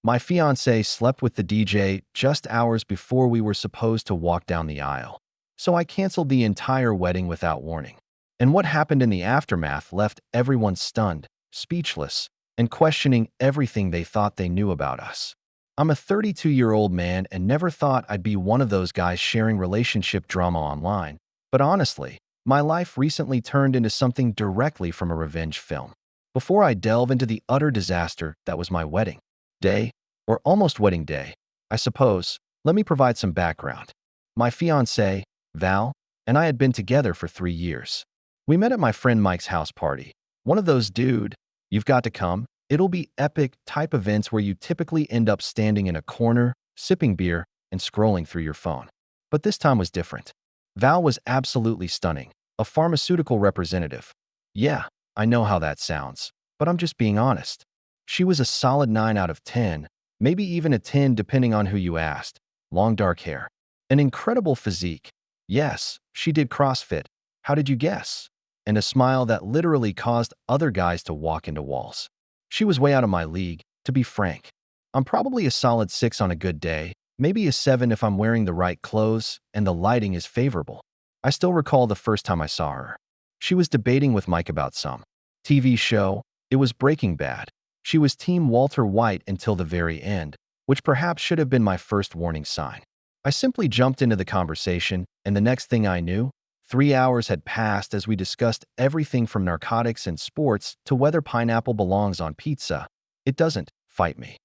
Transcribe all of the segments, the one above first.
My fiancée slept with the DJ just hours before we were supposed to walk down the aisle. So I canceled the entire wedding without warning. And what happened in the aftermath left everyone stunned, speechless, and questioning everything they thought they knew about us. I'm a 32-year-old man and never thought I'd be one of those guys sharing relationship drama online. But honestly, my life recently turned into something directly from a revenge film. Before I delve into the utter disaster that was my wedding day, or almost wedding day, I suppose, let me provide some background. My fiancée, Val, and I had been together for 3 years. We met at my friend Mike's house party. One of those dude, you've got to come, it'll be epic type events where you typically end up standing in a corner, sipping beer, and scrolling through your phone. But this time was different. Val was absolutely stunning, a pharmaceutical representative. Yeah, I know how that sounds, but I'm just being honest. She was a solid 9 out of 10, maybe even a 10 depending on who you asked. Long dark hair. An incredible physique. Yes, she did CrossFit. How did you guess? And a smile that literally caused other guys to walk into walls. She was way out of my league, to be frank. I'm probably a solid 6 on a good day, maybe a 7 if I'm wearing the right clothes and the lighting is favorable. I still recall the first time I saw her. She was debating with Mike about some TV show. It was Breaking Bad. She was Team Walter White until the very end, which perhaps should have been my first warning sign. I simply jumped into the conversation, and the next thing I knew, 3 hours had passed as we discussed everything from narcotics and sports to whether pineapple belongs on pizza. It doesn't. Fight me.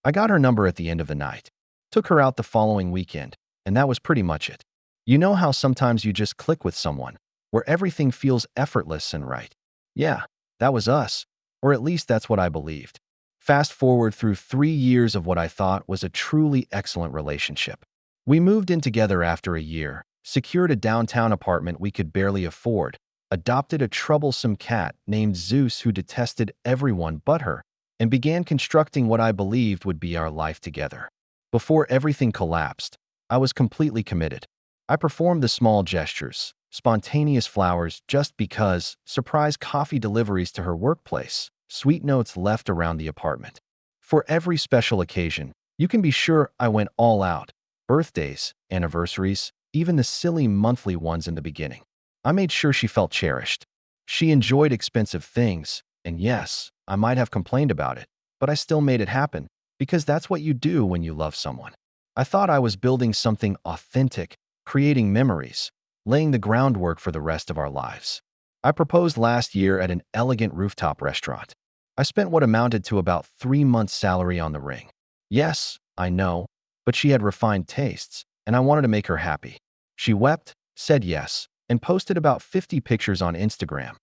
I got her number at the end of the night. Took her out the following weekend, and that was pretty much it. You know how sometimes you just click with someone, where everything feels effortless and right? Yeah, that was us, or at least that's what I believed. Fast forward through 3 years of what I thought was a truly excellent relationship. We moved in together after a year, secured a downtown apartment we could barely afford, adopted a troublesome cat named Zeus who detested everyone but her, and began constructing what I believed would be our life together. Before everything collapsed, I was completely committed. I performed the small gestures, spontaneous flowers just because, surprise coffee deliveries to her workplace, sweet notes left around the apartment. For every special occasion, you can be sure I went all out. Birthdays, anniversaries, even the silly monthly ones in the beginning. I made sure she felt cherished. She enjoyed expensive things, and yes, I might have complained about it, but I still made it happen, because that's what you do when you love someone. I thought I was building something authentic, creating memories, laying the groundwork for the rest of our lives. I proposed last year at an elegant rooftop restaurant. I spent what amounted to about 3 months' salary on the ring. Yes, I know, but she had refined tastes, and I wanted to make her happy. She wept, said yes, and posted about 50 pictures on Instagram.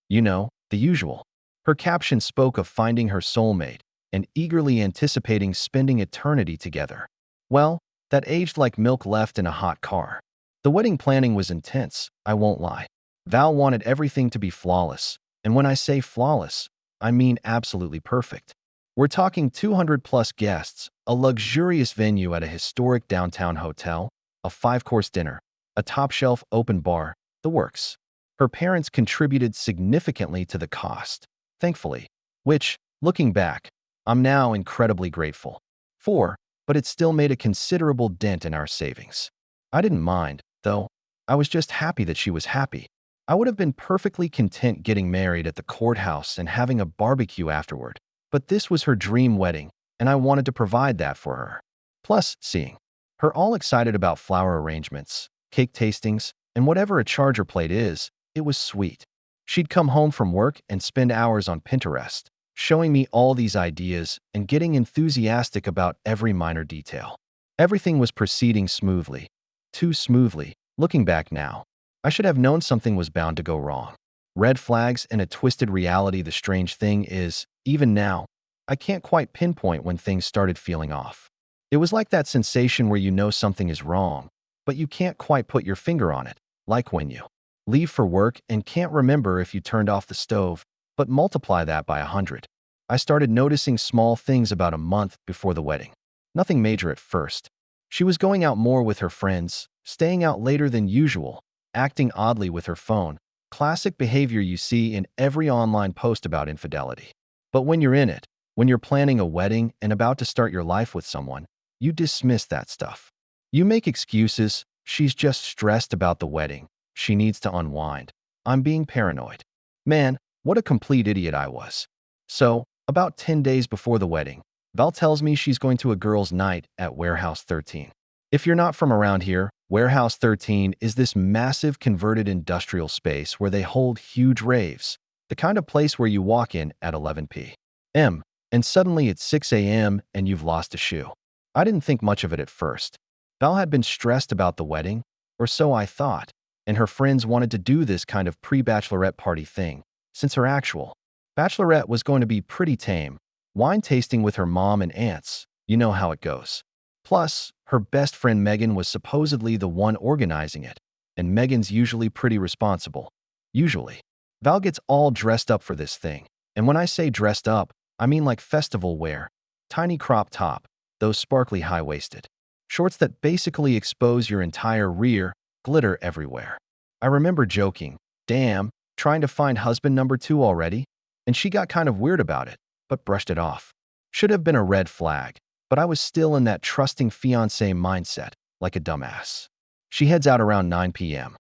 You know, the usual. Her caption spoke of finding her soulmate and eagerly anticipating spending eternity together. Well, that aged like milk left in a hot car. The wedding planning was intense, I won't lie. Val wanted everything to be flawless, and when I say flawless, I mean absolutely perfect. We're talking 200-plus guests, a luxurious venue at a historic downtown hotel, a 5-course dinner, a top-shelf open bar, the works. Her parents contributed significantly to the cost, thankfully, which, looking back, I'm now incredibly grateful for, but it still made a considerable dent in our savings. I didn't mind, though. I was just happy that she was happy. I would have been perfectly content getting married at the courthouse and having a barbecue afterward, but this was her dream wedding, and I wanted to provide that for her. Plus, seeing her all excited about flower arrangements, cake tastings, and whatever a charger plate is, it was sweet. She'd come home from work and spend hours on Pinterest, showing me all these ideas and getting enthusiastic about every minor detail. Everything was proceeding smoothly. Too smoothly, looking back now. I should have known something was bound to go wrong. Red flags and a twisted reality. The strange thing is, even now, I can't quite pinpoint when things started feeling off. It was like that sensation where you know something is wrong, but you can't quite put your finger on it, like when you leave for work and can't remember if you turned off the stove, but multiply that by 100. I started noticing small things about a month before the wedding. Nothing major at first. She was going out more with her friends, staying out later than usual, acting oddly with her phone, classic behavior you see in every online post about infidelity. But when you're in it, When you're planning a wedding and about to start your life with someone, you dismiss that stuff. You make excuses. She's just stressed about the wedding. She needs to unwind. I'm being paranoid. Man, what a complete idiot I was. So, about 10 days before the wedding, Val tells me she's going to a girls' night at Warehouse 13. If you're not from around here, Warehouse 13 is this massive converted industrial space where they hold huge raves, the kind of place where you walk in at 11 p.m. and suddenly it's 6 a.m. and you've lost a shoe. I didn't think much of it at first. Val had been stressed about the wedding, or so I thought, and her friends wanted to do this kind of pre-bachelorette party thing, since her actual bachelorette was going to be pretty tame, wine tasting with her mom and aunts. You know how it goes. Plus, her best friend Megan was supposedly the one organizing it, and Megan's usually pretty responsible. Usually. Val gets all dressed up for this thing, and when I say dressed up, I mean like festival wear, tiny crop top, those sparkly high-waisted shorts that basically expose your entire rear, glitter everywhere. I remember joking, damn, trying to find husband number 2 already? And she got kind of weird about it, but brushed it off. Should have been a red flag, but I was still in that trusting fiancé mindset, like a dumbass. She heads out around 9 p.m.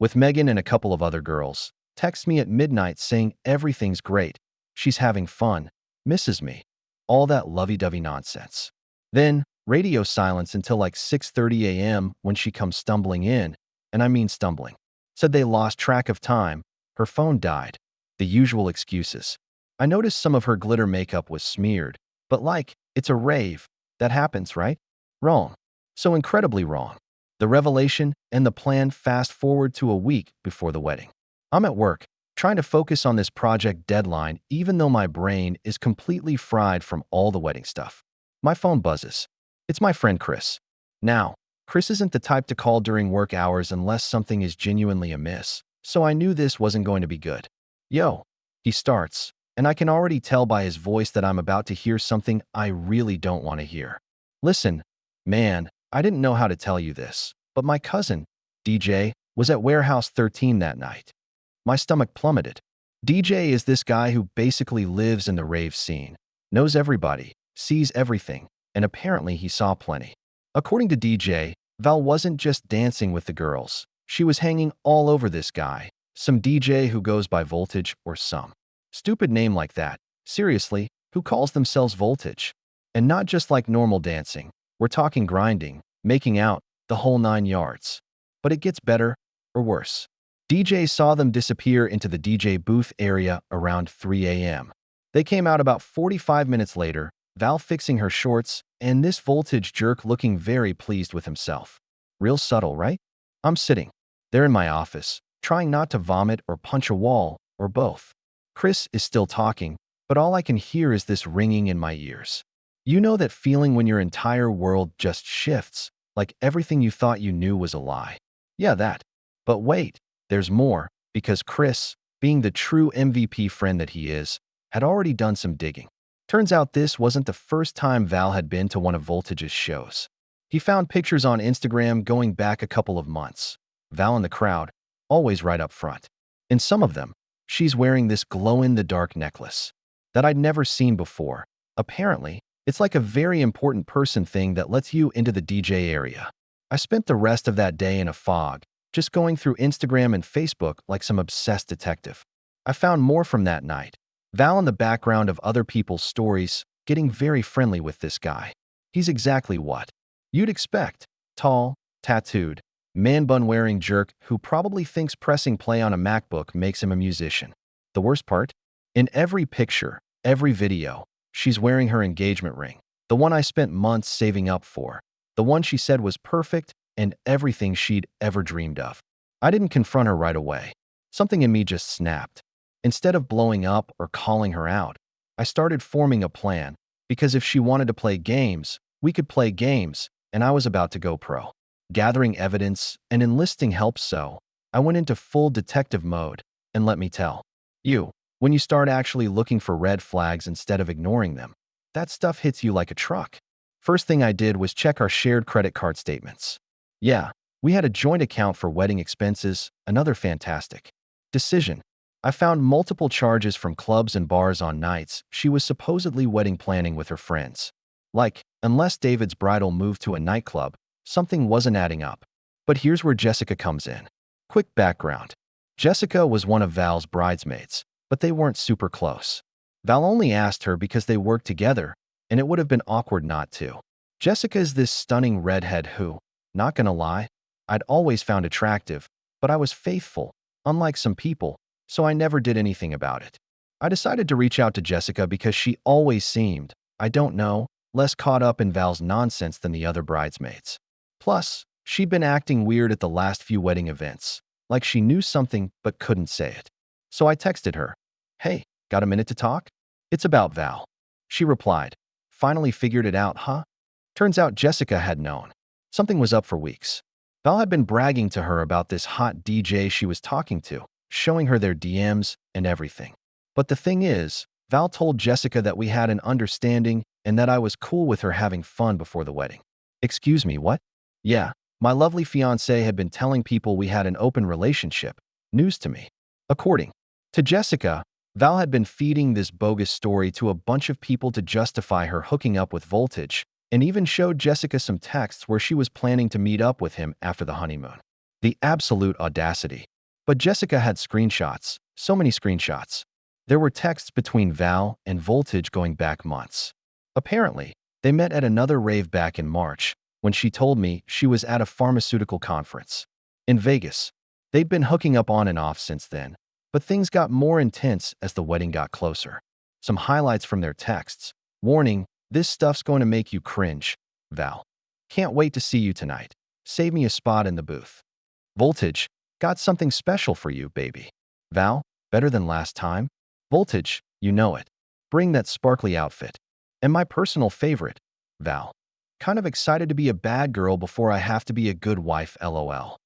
With Megan and a couple of other girls, texts me at midnight saying everything's great, she's having fun, misses me, all that lovey-dovey nonsense. Then, radio silence until like 6:30 a.m. when she comes stumbling in, and I mean stumbling. Said they lost track of time, her phone died. The usual excuses. I noticed some of her glitter makeup was smeared, but like, it's a rave. That happens, right? Wrong. So incredibly wrong. The revelation and the plan fast forward to a week before the wedding. I'm at work, trying to focus on this project deadline even though my brain is completely fried from all the wedding stuff. My phone buzzes. It's my friend Chris. Now, Chris isn't the type to call during work hours unless something is genuinely amiss, so I knew this wasn't going to be good. Yo, he starts, and I can already tell by his voice that I'm about to hear something I really don't want to hear. Listen, man, I didn't know how to tell you this, but my cousin, DJ, was at Warehouse 13 that night. My stomach plummeted. DJ is this guy who basically lives in the rave scene, knows everybody, sees everything, and apparently he saw plenty. According to DJ, Val wasn't just dancing with the girls. She was hanging all over this guy, some DJ who goes by Voltage or some stupid name like that. Seriously, who calls themselves Voltage? And not just like normal dancing. We're talking grinding, making out, the whole 9 yards. But it gets better or worse. DJ saw them disappear into the DJ booth area around 3 a.m. They came out about 45 minutes later, Val fixing her shorts, and this Voltage jerk looking very pleased with himself. Real subtle, right? I'm sitting there in my office, trying not to vomit or punch a wall, or both. Chris is still talking, but all I can hear is this ringing in my ears. You know that feeling when your entire world just shifts, like everything you thought you knew was a lie. Yeah, that. But wait, there's more, because Chris, being the true MVP friend that he is, had already done some digging. Turns out this wasn't the first time Val had been to one of Voltage's shows. He found pictures on Instagram going back a couple of months. Val in the crowd, always right up front. In some of them, she's wearing this glow-in-the-dark necklace that I'd never seen before. Apparently, it's like a very important person thing that lets you into the DJ area. I spent the rest of that day in a fog, just going through Instagram and Facebook like some obsessed detective. I found more from that night. Val in the background of other people's stories, getting very friendly with this guy. He's exactly what you'd expect. Tall, tattooed, man-bun-wearing jerk who probably thinks pressing play on a MacBook makes him a musician. The worst part? In every picture, every video, she's wearing her engagement ring. The one I spent months saving up for. The one she said was perfect and everything she'd ever dreamed of. I didn't confront her right away. Something in me just snapped. Instead of blowing up or calling her out, I started forming a plan, because if she wanted to play games, we could play games, and I was about to go pro. Gathering evidence and enlisting help, so I went into full detective mode, and let me tell you, when you start actually looking for red flags instead of ignoring them, that stuff hits you like a truck. First thing I did was check our shared credit card statements. Yeah, we had a joint account for wedding expenses, another fantastic decision. I found multiple charges from clubs and bars on nights she was supposedly wedding planning with her friends. Like, unless David's bridal moved to a nightclub, something wasn't adding up. But here's where Jessica comes in. Quick background. Jessica was one of Val's bridesmaids, but they weren't super close. Val only asked her because they worked together, and it would have been awkward not to. Jessica is this stunning redhead who, not gonna lie, I'd always found attractive, but I was faithful, unlike some people, so I never did anything about it. I decided to reach out to Jessica because she always seemed, I don't know, less caught up in Val's nonsense than the other bridesmaids. Plus, she'd been acting weird at the last few wedding events, like she knew something but couldn't say it. So I texted her, "Hey, got a minute to talk? It's about Val." She replied, "Finally figured it out, huh?" Turns out Jessica had known. Something was up for weeks. Val had been bragging to her about this hot DJ she was talking to, showing her their DMs and everything. But the thing is, Val told Jessica that we had an understanding and that I was cool with her having fun before the wedding. Excuse me, what? Yeah, my lovely fiancé had been telling people we had an open relationship. News to me. According to Jessica, Val had been feeding this bogus story to a bunch of people to justify her hooking up with Voltage, and even showed Jessica some texts where she was planning to meet up with him after the honeymoon. The absolute audacity. But Jessica had screenshots, so many screenshots. There were texts between Val and Voltage going back months. Apparently, they met at another rave back in March, when she told me she was at a pharmaceutical conference in Vegas. They'd been hooking up on and off since then, but things got more intense as the wedding got closer. Some highlights from their texts. Warning, this stuff's going to make you cringe. Val. Can't wait to see you tonight. Save me a spot in the booth. Voltage. Got something special for you, baby. Val. Better than last time? Voltage. You know it. Bring that sparkly outfit. And my personal favorite. Val. Kind of excited to be a bad girl before I have to be a good wife, lol.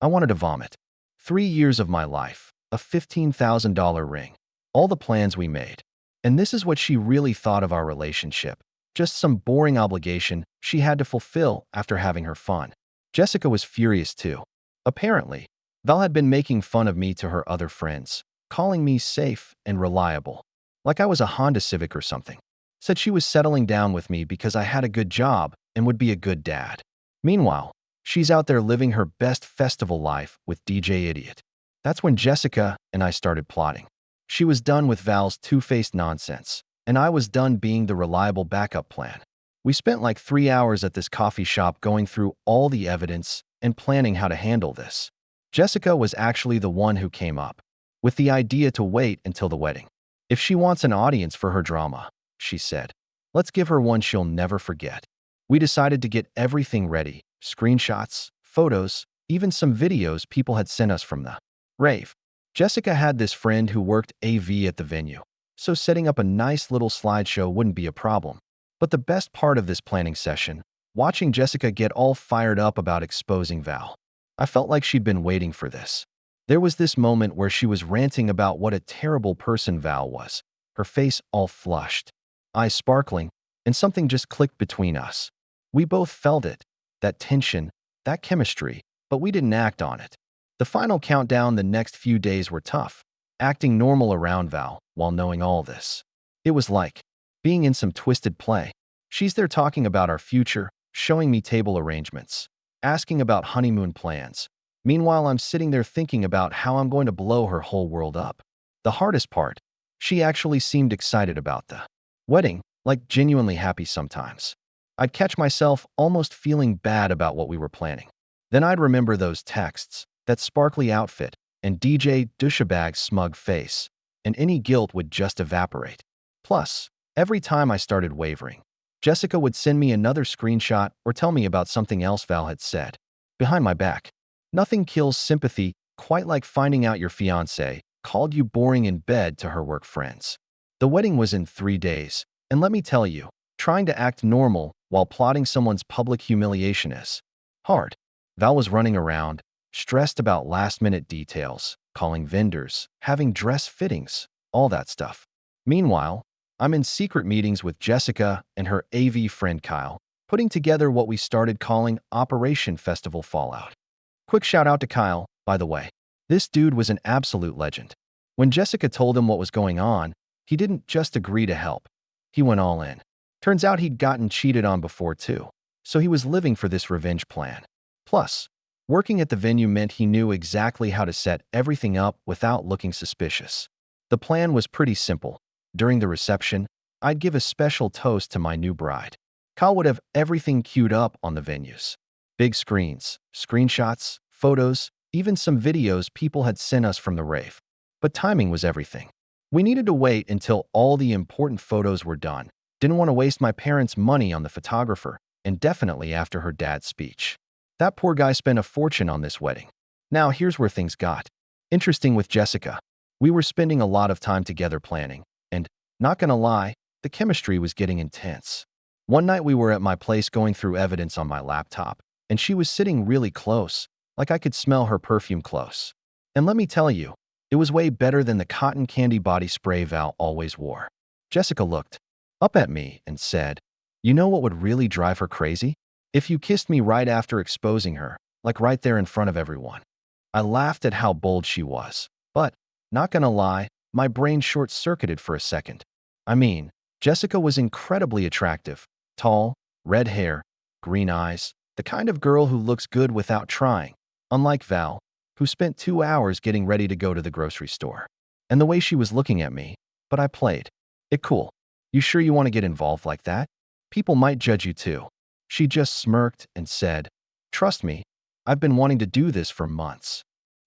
I wanted to vomit. 3 years of my life. A $15,000 ring. All the plans we made. And this is what she really thought of our relationship. Just some boring obligation she had to fulfill after having her fun. Jessica was furious too. Apparently, Val had been making fun of me to her other friends, calling me safe and reliable, like I was a Honda Civic or something. Said she was settling down with me because I had a good job and would be a good dad. Meanwhile, she's out there living her best festival life with DJ Idiot. That's when Jessica and I started plotting. She was done with Val's two-faced nonsense, and I was done being the reliable backup plan. We spent like 3 hours at this coffee shop going through all the evidence and planning how to handle this. Jessica was actually the one who came up with the idea to wait until the wedding. If she wants an audience for her drama, she said, let's give her one she'll never forget. We decided to get everything ready, screenshots, photos, even some videos people had sent us from the rave. Jessica had this friend who worked AV at the venue, so setting up a nice little slideshow wouldn't be a problem. But the best part of this planning session, watching Jessica get all fired up about exposing Val. I felt like she'd been waiting for this. There was this moment where she was ranting about what a terrible person Val was, her face all flushed, eyes sparkling, and something just clicked between us. We both felt it, that tension, that chemistry, but we didn't act on it. The final countdown the next few days were tough, acting normal around Val while knowing all this. It was like being in some twisted play. She's there talking about our future, showing me table arrangements, asking about honeymoon plans. Meanwhile, I'm sitting there thinking about how I'm going to blow her whole world up. The hardest part, she actually seemed excited about the wedding, like genuinely happy sometimes. I'd catch myself almost feeling bad about what we were planning. Then I'd remember those texts, that sparkly outfit, and DJ Douchebag's smug face, and any guilt would just evaporate. Plus, every time I started wavering, Jessica would send me another screenshot or tell me about something else Val had said. Behind my back. Nothing kills sympathy quite like finding out your fiancé called you boring in bed to her work friends. The wedding was in 3 days, and let me tell you, trying to act normal while plotting someone's public humiliation is hard. Val was running around, stressed about last-minute details, calling vendors, having dress fittings, all that stuff. Meanwhile, I'm in secret meetings with Jessica and her AV friend Kyle, putting together what we started calling Operation Festival Fallout. Quick shout out to Kyle, by the way. This dude was an absolute legend. When Jessica told him what was going on, he didn't just agree to help. He went all in. Turns out he'd gotten cheated on before too, so he was living for this revenge plan. Plus, working at the venue meant he knew exactly how to set everything up without looking suspicious. The plan was pretty simple. During the reception, I'd give a special toast to my new bride. Kyle would have everything queued up on the venues. Big screens, screenshots, photos, even some videos people had sent us from the rave. But timing was everything. We needed to wait until all the important photos were done. Didn't want to waste my parents' money on the photographer, and definitely after her dad's speech. That poor guy spent a fortune on this wedding. Now here's where things got interesting with Jessica. We were spending a lot of time together planning, and, not gonna lie, the chemistry was getting intense. One night we were at my place going through evidence on my laptop, and she was sitting really close, like I could smell her perfume close. And let me tell you, it was way better than the cotton candy body spray Val always wore. Jessica looked up at me and said, "You know what would really drive her crazy? If you kissed me right after exposing her, like right there in front of everyone." I laughed at how bold she was, but, not gonna lie, my brain short-circuited for a second. I mean, Jessica was incredibly attractive, tall, red hair, green eyes, the kind of girl who looks good without trying, unlike Val, who spent 2 hours getting ready to go to the grocery store. And the way she was looking at me, but I played it cool. "You sure you want to get involved like that? People might judge you too." She just smirked and said, "Trust me, I've been wanting to do this for months."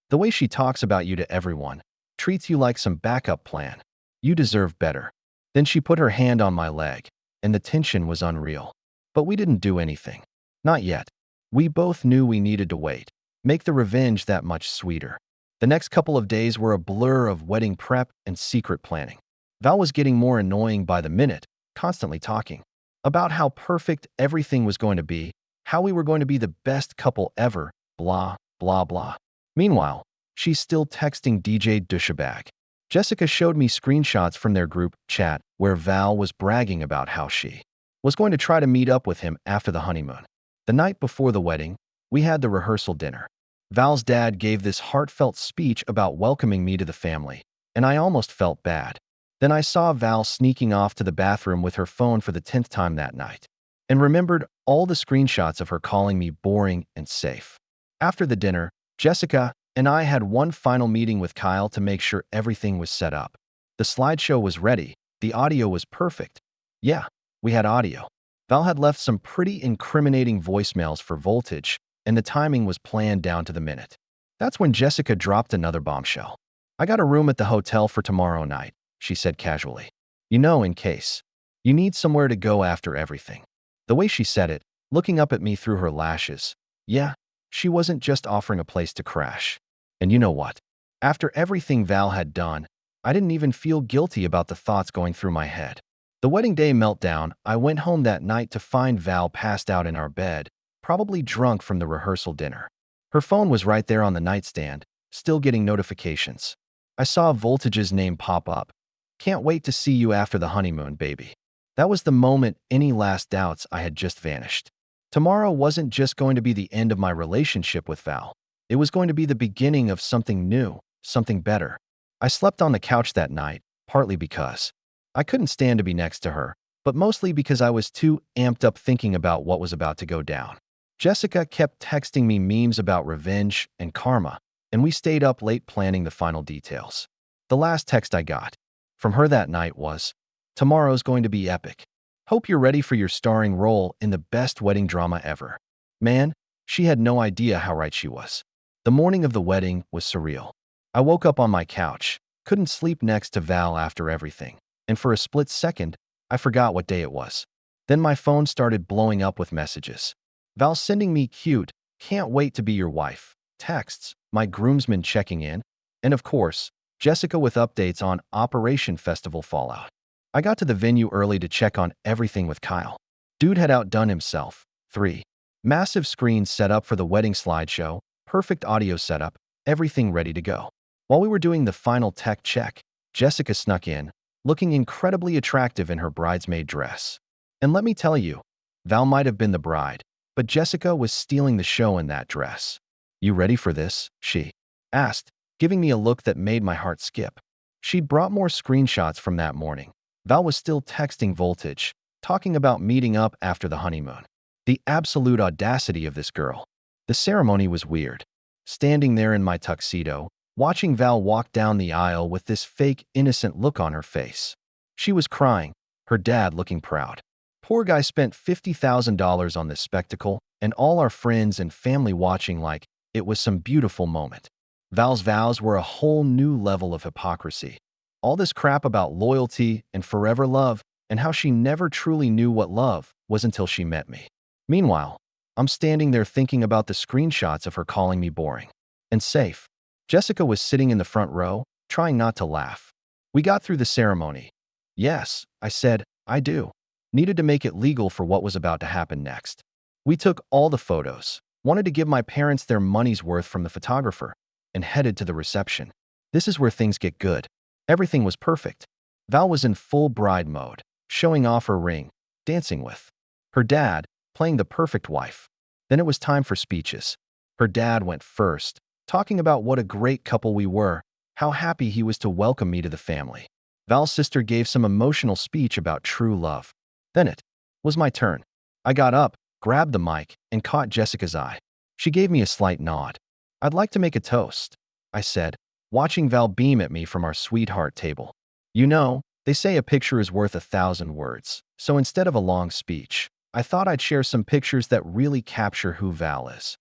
The way she talks about you to everyone, treats you like some backup plan. You deserve better. Then she put her hand on my leg, and the tension was unreal. But we didn't do anything. Not yet. We both knew we needed to wait. Make the revenge that much sweeter. The next couple of days were a blur of wedding prep and secret planning. Val was getting more annoying by the minute, constantly talking about how perfect everything was going to be, how we were going to be the best couple ever, blah, blah, blah. Meanwhile, she's still texting DJ Douchebag. Jessica showed me screenshots from their group chat where Val was bragging about how she was going to try to meet up with him after the honeymoon. The night before the wedding, we had the rehearsal dinner. Val's dad gave this heartfelt speech about welcoming me to the family, and I almost felt bad. Then I saw Val sneaking off to the bathroom with her phone for the 10th time that night, and remembered all the screenshots of her calling me boring and safe. After the dinner, Jessica and I had one final meeting with Kyle to make sure everything was set up. The slideshow was ready, the audio was perfect. Yeah, we had audio. Val had left some pretty incriminating voicemails for Voltage, and the timing was planned down to the minute. That's when Jessica dropped another bombshell. "I got a room at the hotel for tomorrow night," she said casually. "You know, in case you need somewhere to go after everything." The way she said it, looking up at me through her lashes, yeah, she wasn't just offering a place to crash. And you know what? After everything Val had done, I didn't even feel guilty about the thoughts going through my head. The wedding day meltdown, I went home that night to find Val passed out in our bed, probably drunk from the rehearsal dinner. Her phone was right there on the nightstand, still getting notifications. I saw Voltage's name pop up. "Can't wait to see you after the honeymoon, baby." That was the moment any last doubts I had just vanished. Tomorrow wasn't just going to be the end of my relationship with Val. It was going to be the beginning of something new, something better. I slept on the couch that night, partly because I couldn't stand to be next to her, but mostly because I was too amped up thinking about what was about to go down. Jessica kept texting me memes about revenge and karma, and we stayed up late planning the final details. The last text I got from her that night was, "Tomorrow's going to be epic. Hope you're ready for your starring role in the best wedding drama ever." Man, she had no idea how right she was. The morning of the wedding was surreal. I woke up on my couch, couldn't sleep next to Val after everything, and for a split second, I forgot what day it was. Then my phone started blowing up with messages. Val sending me cute, "Can't wait to be your wife" texts, my groomsmen checking in, and of course, Jessica with updates on Operation Festival Fallout. I got to the venue early to check on everything with Kyle. Dude had outdone himself. 3 massive screens set up for the wedding slideshow, perfect audio setup, everything ready to go. While we were doing the final tech check, Jessica snuck in, looking incredibly attractive in her bridesmaid dress. And let me tell you, Val might have been the bride, but Jessica was stealing the show in that dress. "You ready for this?" she asked, giving me a look that made my heart skip. She'd brought more screenshots from that morning. Val was still texting Voltage, talking about meeting up after the honeymoon. The absolute audacity of this girl. The ceremony was weird. Standing there in my tuxedo, watching Val walk down the aisle with this fake, innocent look on her face. She was crying, her dad looking proud. Poor guy spent $50,000 on this spectacle, and all our friends and family watching like it was some beautiful moment. Val's vows were a whole new level of hypocrisy. All this crap about loyalty and forever love, and how she never truly knew what love was until she met me. Meanwhile, I'm standing there thinking about the screenshots of her calling me boring and safe. Jessica was sitting in the front row, trying not to laugh. We got through the ceremony. Yes, I said, I do. Needed to make it legal for what was about to happen next. We took all the photos, wanted to give my parents their money's worth from the photographer, and headed to the reception. This is where things get good. Everything was perfect. Val was in full bride mode, showing off her ring, dancing with her dad, playing the perfect wife. Then it was time for speeches. Her dad went first, talking about what a great couple we were, how happy he was to welcome me to the family. Val's sister gave some emotional speech about true love. Then it was my turn. I got up, grabbed the mic, and caught Jessica's eye. She gave me a slight nod. I'd like to make a toast, I said, watching Val beam at me from our sweetheart table. You know, they say a picture is worth 1,000 words, so instead of a long speech, I thought I'd share some pictures that really capture who Val is.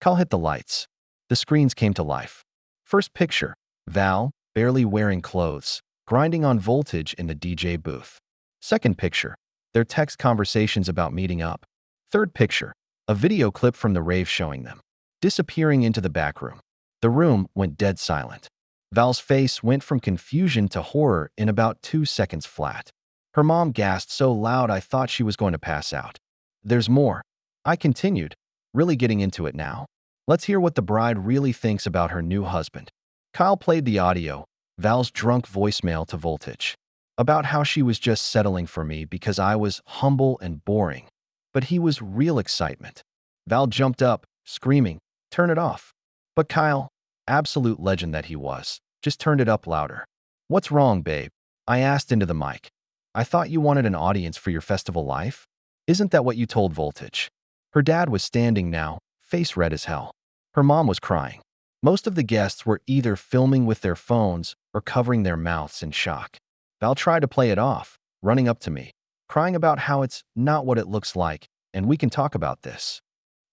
Cal hit the lights. The screens came to life. First picture, Val, barely wearing clothes, grinding on Voltage in the DJ booth. Second picture, their text conversations about meeting up. Third picture, a video clip from the rave showing them disappearing into the back room. The room went dead silent. Val's face went from confusion to horror in about 2 seconds flat. Her mom gasped so loud I thought she was going to pass out. There's more. I continued, really getting into it now. Let's hear what the bride really thinks about her new husband. Kyle played the audio, Val's drunk voicemail to Voltage, about how she was just settling for me because I was humble and boring. But he was real excitement. Val jumped up, screaming, "Turn it off." But Kyle, absolute legend that he was, just turned it up louder. "What's wrong, babe?" I asked into the mic. "I thought you wanted an audience for your festival life? Isn't that what you told Voltage?" Her dad was standing now, face red as hell. Her mom was crying. Most of the guests were either filming with their phones or covering their mouths in shock. Val tried to play it off, running up to me, crying about how it's not what it looks like, and we can talk about this.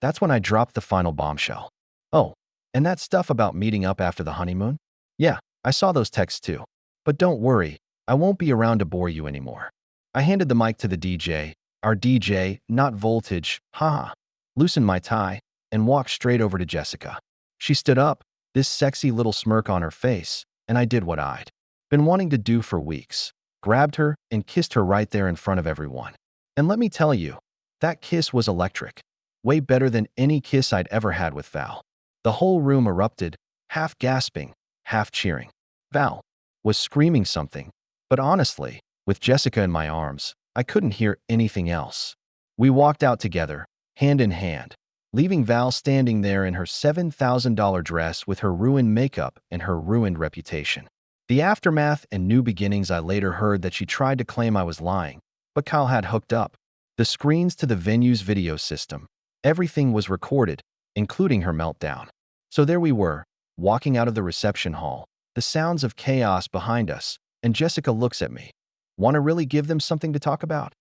That's when I dropped the final bombshell. "Oh, and that stuff about meeting up after the honeymoon? Yeah, I saw those texts too. But don't worry, I won't be around to bore you anymore." I handed the mic to the DJ, our DJ, not Voltage, haha, loosened my tie, and walked straight over to Jessica. She stood up, this sexy little smirk on her face, and I did what I'd been wanting to do for weeks. Grabbed her and kissed her right there in front of everyone. And let me tell you, that kiss was electric. Way better than any kiss I'd ever had with Val. The whole room erupted, half gasping, half cheering. Val was screaming something, but honestly, with Jessica in my arms, I couldn't hear anything else. We walked out together, hand in hand, leaving Val standing there in her $7,000 dress with her ruined makeup and her ruined reputation. The aftermath and new beginnings. I later heard that she tried to claim I was lying, but Kyle had hooked up the screens to the venue's video system. Everything was recorded, including her meltdown. So there we were, walking out of the reception hall, the sounds of chaos behind us, and Jessica looks at me. "Want to really give them something to talk about?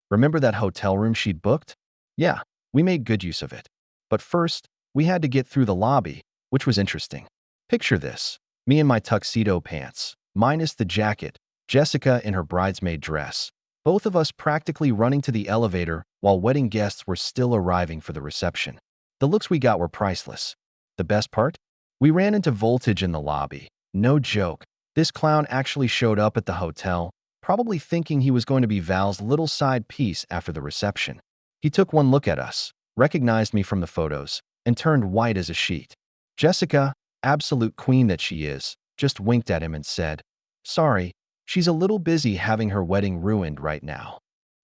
Remember that hotel room she'd booked? Yeah, we made good use of it. But first, we had to get through the lobby, which was interesting. Picture this, me in my tuxedo pants, minus the jacket, Jessica in her bridesmaid dress. Both of us practically running to the elevator while wedding guests were still arriving for the reception. The looks we got were priceless. The best part? We ran into Voltage in the lobby. No joke, this clown actually showed up at the hotel, probably thinking he was going to be Val's little side piece after the reception. He took one look at us, recognized me from the photos, and turned white as a sheet. Jessica, absolute queen that she is, just winked at him and said, "Sorry, she's a little busy having her wedding ruined right now."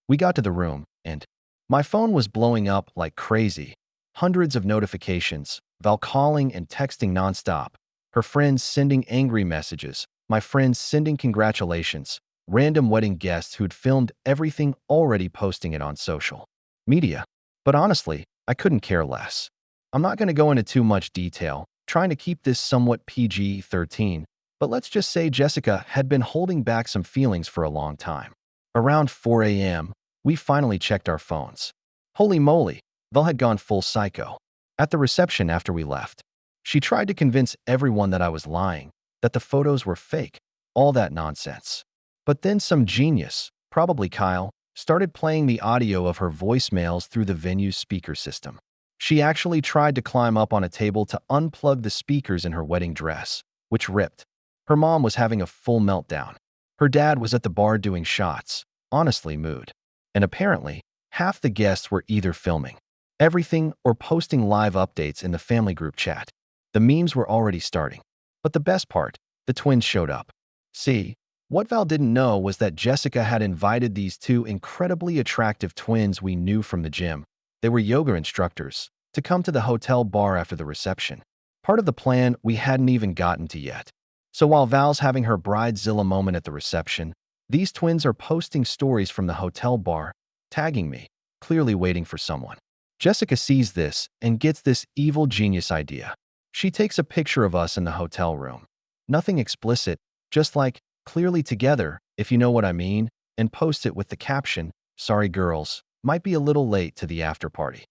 We got to the room, and my phone was blowing up like crazy. Hundreds of notifications, Val calling and texting nonstop, her friends sending angry messages, my friends sending congratulations, random wedding guests who'd filmed everything already posting it on social media. But honestly, I couldn't care less. I'm not going to go into too much detail, trying to keep this somewhat PG-13, but let's just say Jessica had been holding back some feelings for a long time. Around 4 a.m., we finally checked our phones. Holy moly, Val had gone full psycho. At the reception after we left, she tried to convince everyone that I was lying, that the photos were fake, all that nonsense. But then some genius, probably Kyle, started playing the audio of her voicemails through the venue's speaker system. She actually tried to climb up on a table to unplug the speakers in her wedding dress, which ripped. Her mom was having a full meltdown. Her dad was at the bar doing shots, honestly mood. And apparently, half the guests were either filming everything or posting live updates in the family group chat. The memes were already starting. But the best part, the twins showed up. See, what Val didn't know was that Jessica had invited these two incredibly attractive twins we knew from the gym. They were yoga instructors, to come to the hotel bar after the reception. Part of the plan we hadn't even gotten to yet. So while Val's having her bridezilla moment at the reception, these twins are posting stories from the hotel bar, tagging me, clearly waiting for someone. Jessica sees this and gets this evil genius idea. She takes a picture of us in the hotel room. Nothing explicit, just like, clearly together, if you know what I mean, and posts it with the caption, "Sorry girls, might be a little late to the after party."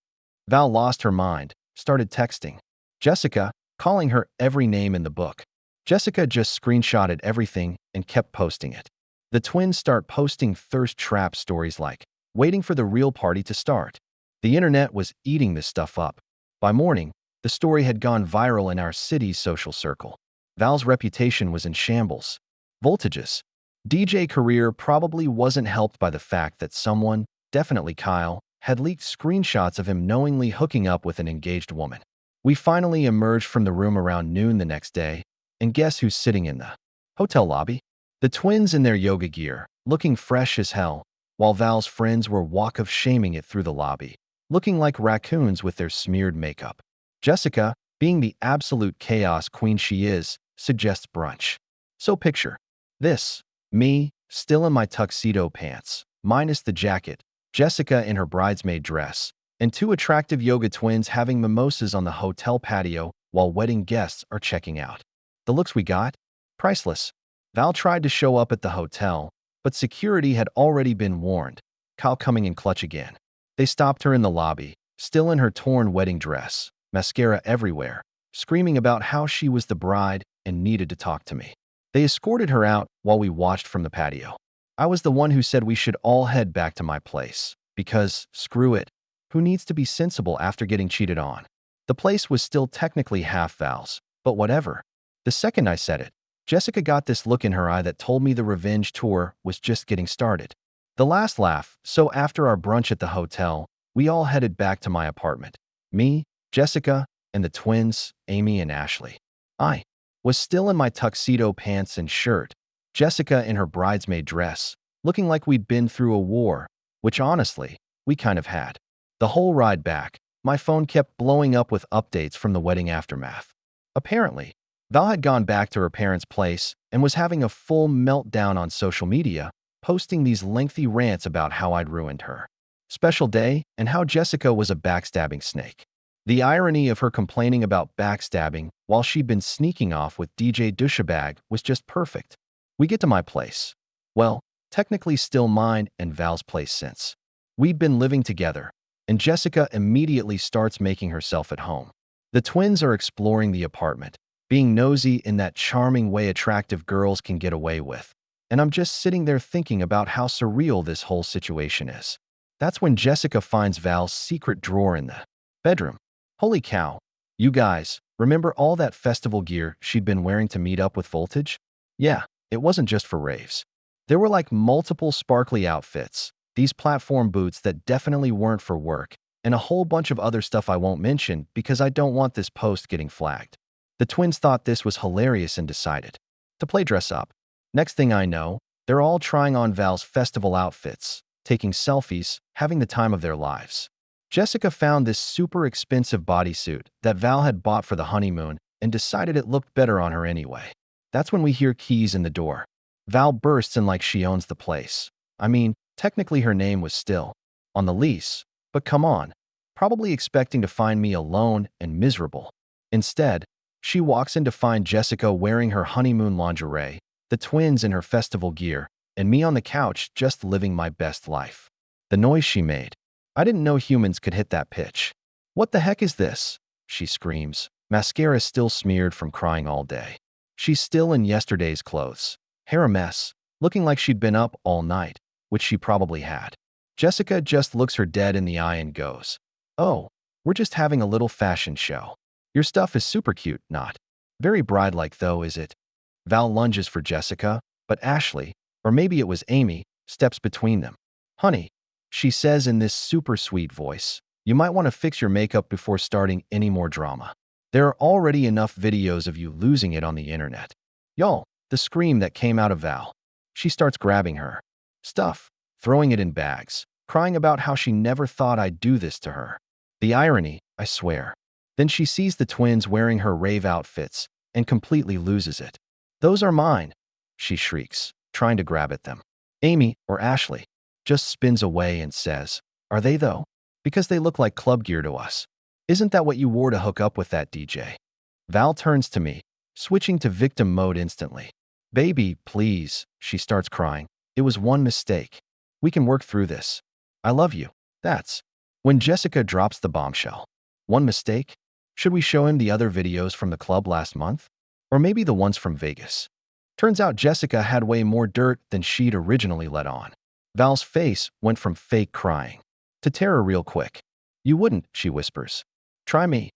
Val lost her mind, started texting Jessica, calling her every name in the book. Jessica just screenshotted everything and kept posting it. The twins start posting thirst trap stories like, waiting for the real party to start. The internet was eating this stuff up. By morning, the story had gone viral in our city's social circle. Val's reputation was in shambles. Voltages. DJ career probably wasn't helped by the fact that someone, definitely Kyle, had leaked screenshots of him knowingly hooking up with an engaged woman. We finally emerged from the room around noon the next day, and guess who's sitting in the hotel lobby? The twins in their yoga gear, looking fresh as hell, while Val's friends were walk of shaming it through the lobby, looking like raccoons with their smeared makeup. Jessica, being the absolute chaos queen she is, suggests brunch. So picture this, me, still in my tuxedo pants, minus the jacket, Jessica in her bridesmaid dress, and two attractive yoga twins having mimosas on the hotel patio while wedding guests are checking out. The looks we got? Priceless. Val tried to show up at the hotel, but security had already been warned, Kyle coming in clutch again. They stopped her in the lobby, still in her torn wedding dress, mascara everywhere, screaming about how she was the bride and needed to talk to me. They escorted her out while we watched from the patio. I was the one who said we should all head back to my place, because, screw it, who needs to be sensible after getting cheated on? The place was still technically half Val's, but whatever. The second I said it, Jessica got this look in her eye that told me the revenge tour was just getting started. The last laugh, so after our brunch at the hotel, we all headed back to my apartment. Me, Jessica, and the twins, Amy and Ashley. I was still in my tuxedo pants and shirt, Jessica in her bridesmaid dress, looking like we'd been through a war, which honestly, we kind of had. The whole ride back, my phone kept blowing up with updates from the wedding aftermath. Apparently, Val had gone back to her parents' place and was having a full meltdown on social media, posting these lengthy rants about how I'd ruined her special day and how Jessica was a backstabbing snake. The irony of her complaining about backstabbing while she'd been sneaking off with DJ Douchebag was just perfect. We get to my place. Well, technically still mine and Val's place since we'd been living together, and Jessica immediately starts making herself at home. The twins are exploring the apartment, being nosy in that charming way attractive girls can get away with, and I'm just sitting there thinking about how surreal this whole situation is. That's when Jessica finds Val's secret drawer in the bedroom. Holy cow. You guys, remember all that festival gear she'd been wearing to meet up with Voltage? Yeah, it wasn't just for raves. There were like multiple sparkly outfits, these platform boots that definitely weren't for work, and a whole bunch of other stuff I won't mention because I don't want this post getting flagged. The twins thought this was hilarious and decided to play dress up. Next thing I know, they're all trying on Val's festival outfits, taking selfies, having the time of their lives. Jessica found this super expensive bodysuit that Val had bought for the honeymoon and decided it looked better on her anyway. That's when we hear keys in the door. Val bursts in like she owns the place. I mean, technically her name was still on the lease, but come on, probably expecting to find me alone and miserable. Instead, she walks in to find Jessica wearing her honeymoon lingerie, the twins in her festival gear, and me on the couch just living my best life. The noise she made. I didn't know humans could hit that pitch. "What the heck is this?" she screams, mascara still smeared from crying all day. She's still in yesterday's clothes, hair a mess, looking like she'd been up all night, which she probably had. Jessica just looks her dead in the eye and goes, "Oh, we're just having a little fashion show. Your stuff is super cute, not very bride-like though, is it?" Val lunges for Jessica, but Ashley, or maybe it was Amy, steps between them. "Honey," she says in this super sweet voice, "you might want to fix your makeup before starting any more drama. There are already enough videos of you losing it on the internet." Y'all, the scream that came out of Val. She starts grabbing her stuff, throwing it in bags, crying about how she never thought I'd do this to her. The irony, I swear. Then she sees the twins wearing her rave outfits and completely loses it. "Those are mine," she shrieks, trying to grab at them. Amy, or Ashley, just spins away and says, "Are they though? Because they look like club gear to us. Isn't that what you wore to hook up with that DJ?" Val turns to me, switching to victim mode instantly. "Baby, please," she starts crying. "It was one mistake. We can work through this. I love you." That's when Jessica drops the bombshell. One mistake? Should we show him the other videos from the club last month? Or maybe the ones from Vegas? Turns out Jessica had way more dirt than she'd originally let on. Val's face went from fake crying to terror real quick. "You wouldn't," she whispers. "Try me,"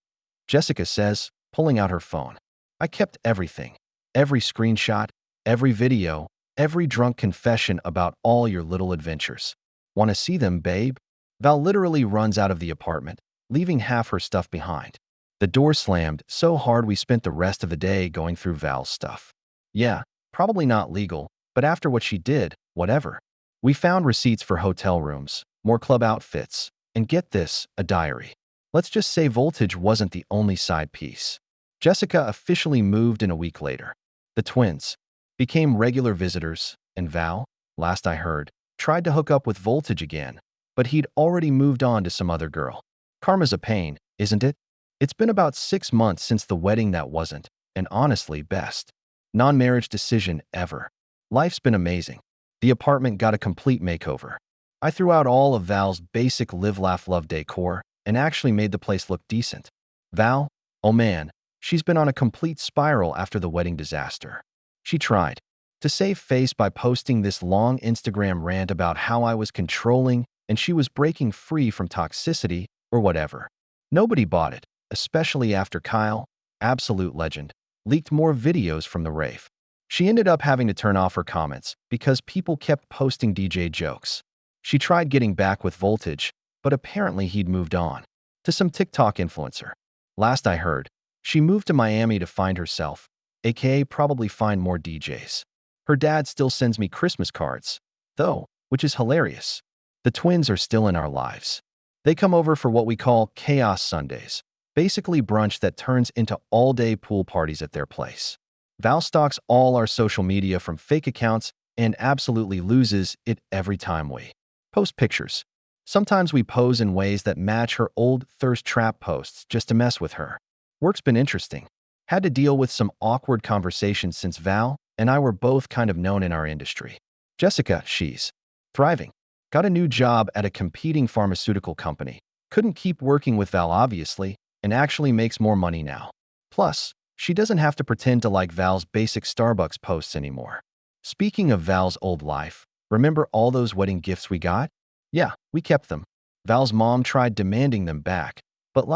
Jessica says, pulling out her phone. "I kept everything. Every screenshot, every video, every drunk confession about all your little adventures. Want to see them, babe?" Val literally runs out of the apartment, leaving half her stuff behind. The door slammed so hard we spent the rest of the day going through Val's stuff. Yeah, probably not legal, but after what she did, whatever. We found receipts for hotel rooms, more club outfits, and get this, a diary. Let's just say Voltage wasn't the only side piece. Jessica officially moved in a week later. The twins became regular visitors, and Val, last I heard, tried to hook up with Voltage again, but he'd already moved on to some other girl. Karma's a pain, isn't it? It's been about 6 months since the wedding that wasn't, and honestly, best non-marriage decision ever. Life's been amazing. The apartment got a complete makeover. I threw out all of Val's basic live, laugh, love decor and actually made the place look decent. Val, oh man, she's been on a complete spiral after the wedding disaster. She tried to save face by posting this long Instagram rant about how I was controlling and she was breaking free from toxicity or whatever. Nobody bought it, especially after Kyle, absolute legend, leaked more videos from the rave. She ended up having to turn off her comments because people kept posting DJ jokes. She tried getting back with Voltage, but apparently he'd moved on to some TikTok influencer. Last I heard, she moved to Miami to find herself, aka probably find more DJs. Her dad still sends me Christmas cards, though, which is hilarious. The twins are still in our lives. They come over for what we call Chaos Sundays, basically brunch that turns into all-day pool parties at their place. Val stalks all our social media from fake accounts and absolutely loses it every time we post pictures. Sometimes we pose in ways that match her old thirst trap posts just to mess with her. Work's been interesting. Had to deal with some awkward conversations since Val and I were both kind of known in our industry. Jessica, she's thriving. Got a new job at a competing pharmaceutical company. Couldn't keep working with Val obviously, and actually makes more money now. Plus, she doesn't have to pretend to like Val's basic Starbucks posts anymore. Speaking of Val's old life, remember all those wedding gifts we got? Yeah, we kept them. Val's mom tried demanding them back, but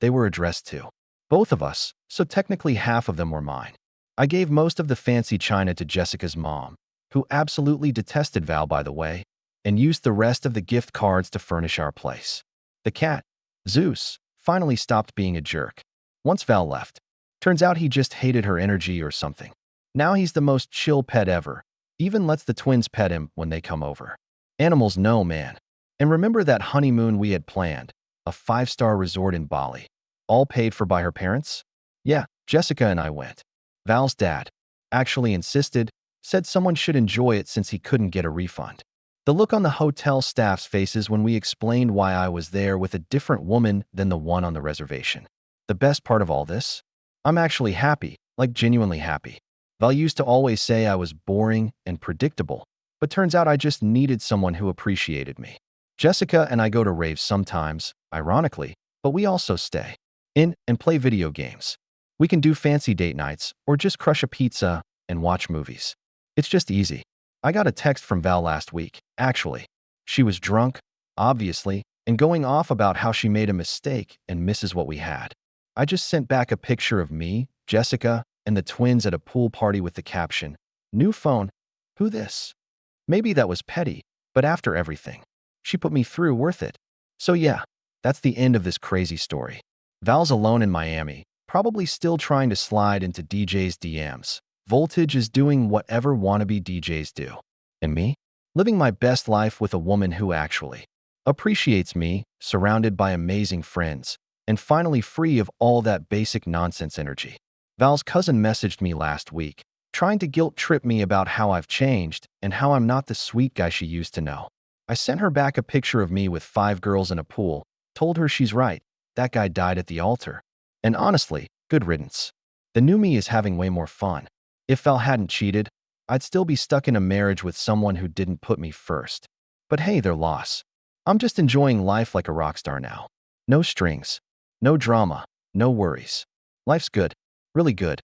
they were addressed to both of us, so technically half of them were mine. I gave most of the fancy china to Jessica's mom, who absolutely detested Val by the way, and used the rest of the gift cards to furnish our place. The cat, Zeus, finally stopped being a jerk. Once Val left, turns out he just hated her energy or something. Now he's the most chill pet ever, even lets the twins pet him when they come over. Animals know, man. And remember that honeymoon we had planned, a 5-star resort in Bali, all paid for by her parents? Yeah, Jessica and I went. Val's dad actually insisted, said someone should enjoy it since he couldn't get a refund. The look on the hotel staff's faces when we explained why I was there with a different woman than the one on the reservation. The best part of all this? I'm actually happy, like genuinely happy. Val used to always say I was boring and predictable, but turns out I just needed someone who appreciated me. Jessica and I go to raves sometimes, ironically, but we also stay in and play video games. We can do fancy date nights or just crush a pizza and watch movies. It's just easy. I got a text from Val last week, actually. She was drunk, obviously, and going off about how she made a mistake and misses what we had. I just sent back a picture of me, Jessica, and the twins at a pool party with the caption, "New phone, who this?" Maybe that was petty, but after everything she put me through, worth it. So yeah, that's the end of this crazy story. Val's alone in Miami, probably still trying to slide into DJ's DMs. Voltage is doing whatever wannabe DJs do. And me? Living my best life with a woman who actually appreciates me, surrounded by amazing friends, and finally free of all that basic nonsense energy. Val's cousin messaged me last week, trying to guilt-trip me about how I've changed and how I'm not the sweet guy she used to know. I sent her back a picture of me with 5 girls in a pool, told her she's right, that guy died at the altar. And honestly, good riddance. The new me is having way more fun. If Val hadn't cheated, I'd still be stuck in a marriage with someone who didn't put me first. But hey, their loss. I'm just enjoying life like a rock star now. No strings, no drama, no worries. Life's good, really good.